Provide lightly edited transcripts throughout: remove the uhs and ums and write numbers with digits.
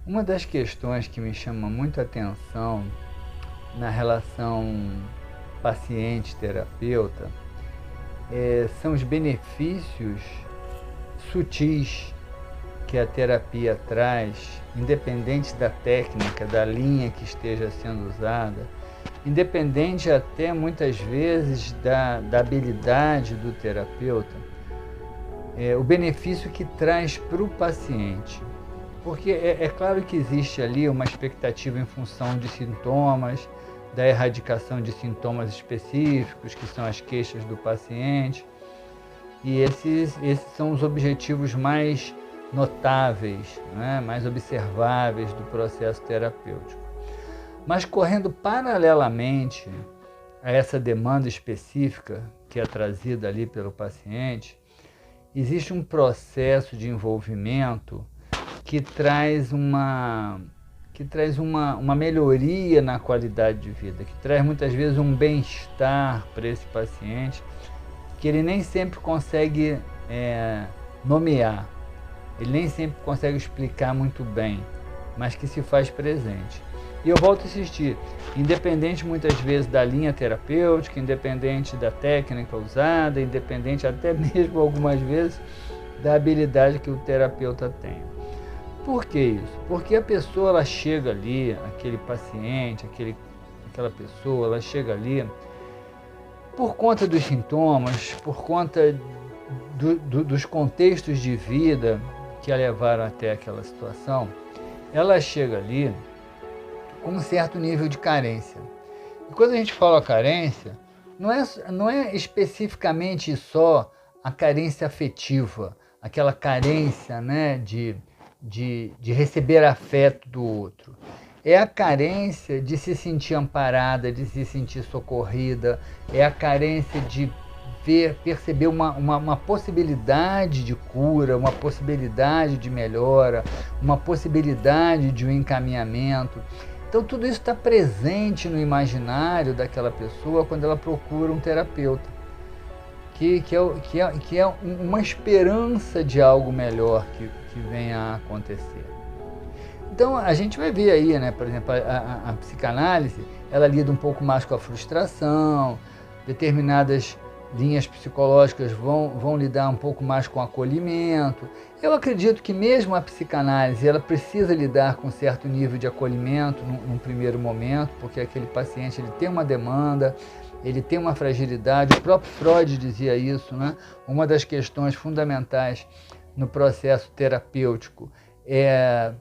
Uma das questões que me chama muito a atenção na relação paciente-terapeuta são os benefícios sutis que a terapia traz, independente da técnica, da linha que esteja sendo usada, independente até muitas vezes da habilidade do terapeuta, o benefício que traz para o paciente. Porque é claro que existe ali uma expectativa em função de sintomas, da erradicação de sintomas específicos, que são as queixas do paciente, e esses são os objetivos mais notáveis, né, mais observáveis do processo terapêutico. Mas correndo paralelamente a essa demanda específica que é trazida ali pelo paciente, existe um processo de envolvimento que traz uma melhoria na qualidade de vida, que traz muitas vezes um bem-estar para esse paciente, que ele nem sempre consegue nomear, ele nem sempre consegue explicar muito bem, mas que se faz presente. E eu volto a insistir, independente muitas vezes da linha terapêutica, independente da técnica usada, independente até mesmo algumas vezes da habilidade que o terapeuta tem. Por que isso? Porque a pessoa ela chega ali, aquele paciente, aquela pessoa, ela chega ali por conta dos sintomas, por conta dos contextos de vida que a levaram até aquela situação, ela chega ali com um certo nível de carência. E quando a gente fala carência, não é especificamente só a carência afetiva, aquela carência, né, de receber afeto do outro. É a carência de se sentir amparada, de se sentir socorrida, é a carência de perceber uma possibilidade de cura, uma possibilidade de melhora, uma possibilidade de um encaminhamento. Então tudo isso está presente no imaginário daquela pessoa quando ela procura um terapeuta, que é uma esperança de algo melhor que venha a acontecer. Então a gente vai ver aí, né, por exemplo, a psicanálise, ela lida um pouco mais com a frustração, determinadas linhas psicológicas vão lidar um pouco mais com o acolhimento. Eu acredito que mesmo a psicanálise ela precisa lidar com um certo nível de acolhimento num primeiro momento, porque aquele paciente ele tem uma demanda, ele tem uma fragilidade. O próprio Freud dizia isso, né? Uma das questões fundamentais no processo terapêutico,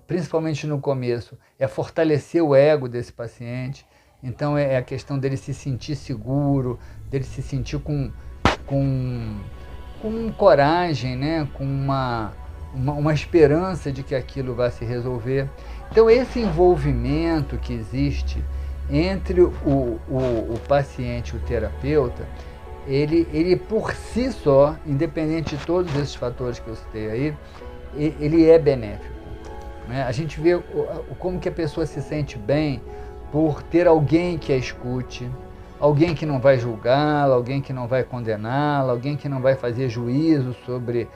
principalmente no começo, é fortalecer o ego desse paciente. Então é a questão dele se sentir seguro, dele se sentir com coragem, né? Com uma esperança de que aquilo vai se resolver. Então esse envolvimento que existe entre o paciente e o terapeuta, ele por si só, independente de todos esses fatores que eu citei aí, ele é benéfico, né? A gente vê como que a pessoa se sente bem por ter alguém que a escute, alguém que não vai julgá-la, alguém que não vai condená-la, alguém que não vai fazer juízo sobre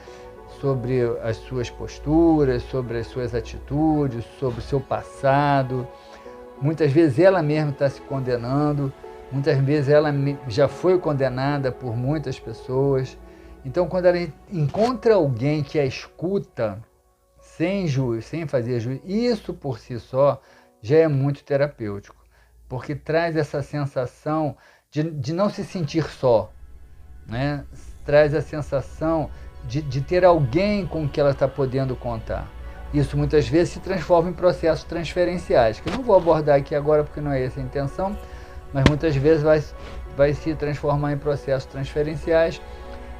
as suas posturas, sobre as suas atitudes, sobre o seu passado. Muitas vezes ela mesma está se condenando, muitas vezes ela já foi condenada por muitas pessoas. Então, quando ela encontra alguém que a escuta, sem fazer juízo, isso por si só já é muito terapêutico, porque traz essa sensação de não se sentir só, né? Traz a sensação de ter alguém com que ela está podendo contar. Isso muitas vezes se transforma em processos transferenciais, que eu não vou abordar aqui agora porque não é essa a intenção, mas muitas vezes vai se transformar em processos transferenciais,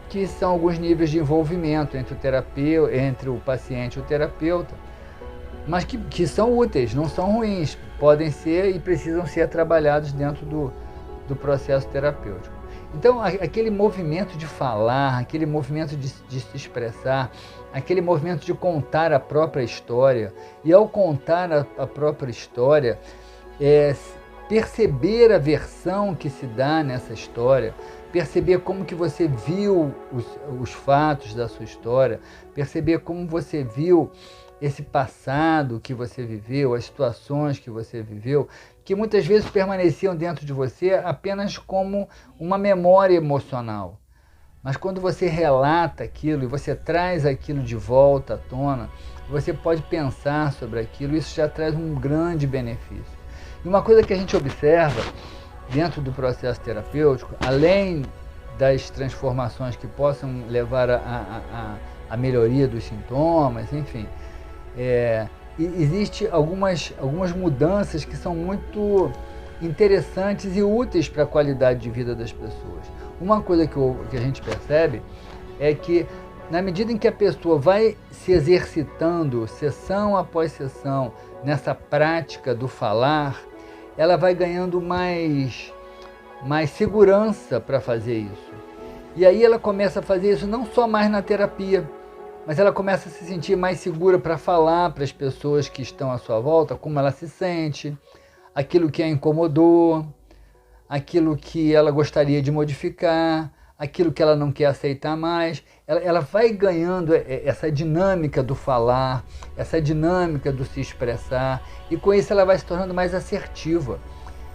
que são alguns níveis de envolvimento entre o paciente e o terapeuta, mas que são úteis, não são ruins, podem ser e precisam ser trabalhados dentro do processo terapêutico. Então, aquele movimento de falar, aquele movimento de se expressar, aquele movimento de contar a própria história, e ao contar a própria história, perceber a versão que se dá nessa história, perceber como que você viu os fatos da sua história, perceber como você viu esse passado que você viveu, as situações que você viveu, que muitas vezes permaneciam dentro de você apenas como uma memória emocional. Mas quando você relata aquilo e você traz aquilo de volta à tona, você pode pensar sobre aquilo, isso já traz um grande benefício. E uma coisa que a gente observa dentro do processo terapêutico, além das transformações que possam levar à melhoria dos sintomas, enfim, existe algumas mudanças que são muito interessantes e úteis para a qualidade de vida das pessoas. Uma coisa que a gente percebe é que, na medida em que a pessoa vai se exercitando, sessão após sessão, nessa prática do falar, ela vai ganhando mais segurança para fazer isso. E aí ela começa a fazer isso não só mais na terapia, mas ela começa a se sentir mais segura para falar para as pessoas que estão à sua volta como ela se sente, aquilo que a incomodou, aquilo que ela gostaria de modificar, aquilo que ela não quer aceitar mais. Ela vai ganhando essa dinâmica do falar, essa dinâmica do se expressar, e com isso ela vai se tornando mais assertiva.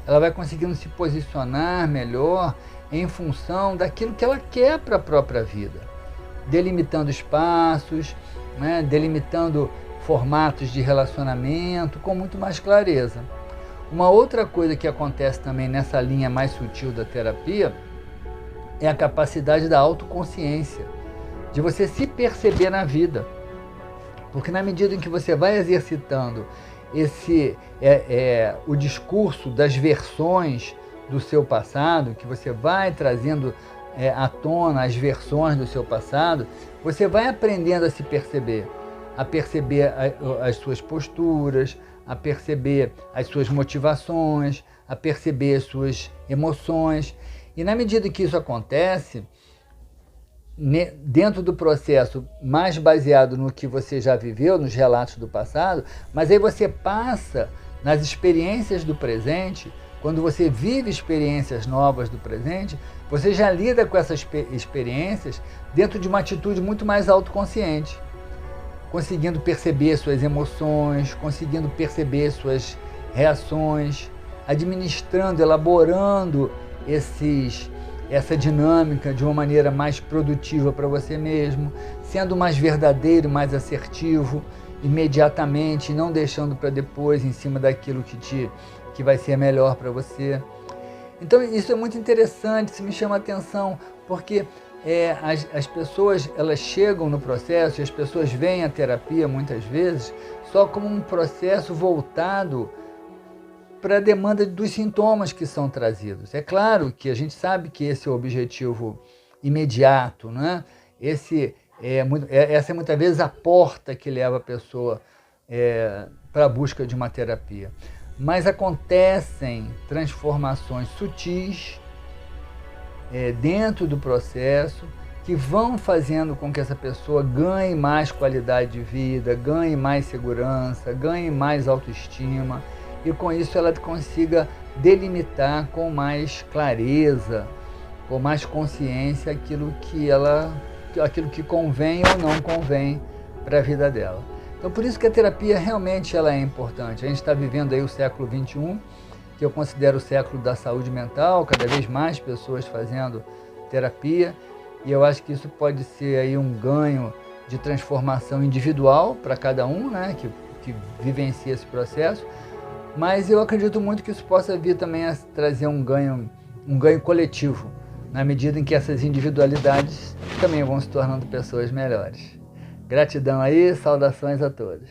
Ela vai conseguindo se posicionar melhor em função daquilo que ela quer para a própria vida, delimitando espaços, né, delimitando formatos de relacionamento com muito mais clareza. Uma outra coisa que acontece também nessa linha mais sutil da terapia é a capacidade da autoconsciência, de você se perceber na vida. Porque na medida em que você vai exercitando o discurso das versões do seu passado, que você vai trazendo à tona as versões do seu passado, você vai aprendendo a se perceber, a perceber as suas posturas, a perceber as suas motivações, a perceber as suas emoções. E na medida que isso acontece, dentro do processo mais baseado no que você já viveu, nos relatos do passado, mas aí você passa nas experiências do presente. Quando você vive experiências novas do presente, você já lida com essas experiências dentro de uma atitude muito mais autoconsciente, conseguindo perceber suas emoções, conseguindo perceber suas reações, administrando, elaborando essa dinâmica de uma maneira mais produtiva para você mesmo, sendo mais verdadeiro, mais assertivo, imediatamente, não deixando para depois em cima daquilo que vai ser melhor para você. Então isso é muito interessante, isso me chama a atenção, porque as pessoas elas chegam no processo, e as pessoas veem a terapia muitas vezes só como um processo voltado para a demanda dos sintomas que são trazidos. É claro que a gente sabe que esse é o objetivo imediato, né? Essa é muitas vezes a porta que leva a pessoa para a busca de uma terapia. Mas acontecem transformações sutis dentro do processo que vão fazendo com que essa pessoa ganhe mais qualidade de vida, ganhe mais segurança, ganhe mais autoestima, e com isso ela consiga delimitar com mais clareza, com mais consciência aquilo que convém ou não convém para a vida dela. Então por isso que a terapia realmente ela é importante. A gente está vivendo aí o século XXI, que eu considero o século da saúde mental, cada vez mais pessoas fazendo terapia, e eu acho que isso pode ser aí um ganho de transformação individual para cada um, né, que vivencia esse processo, mas eu acredito muito que isso possa vir também a trazer um ganho coletivo, na medida em que essas individualidades também vão se tornando pessoas melhores. Gratidão aí, saudações a todos.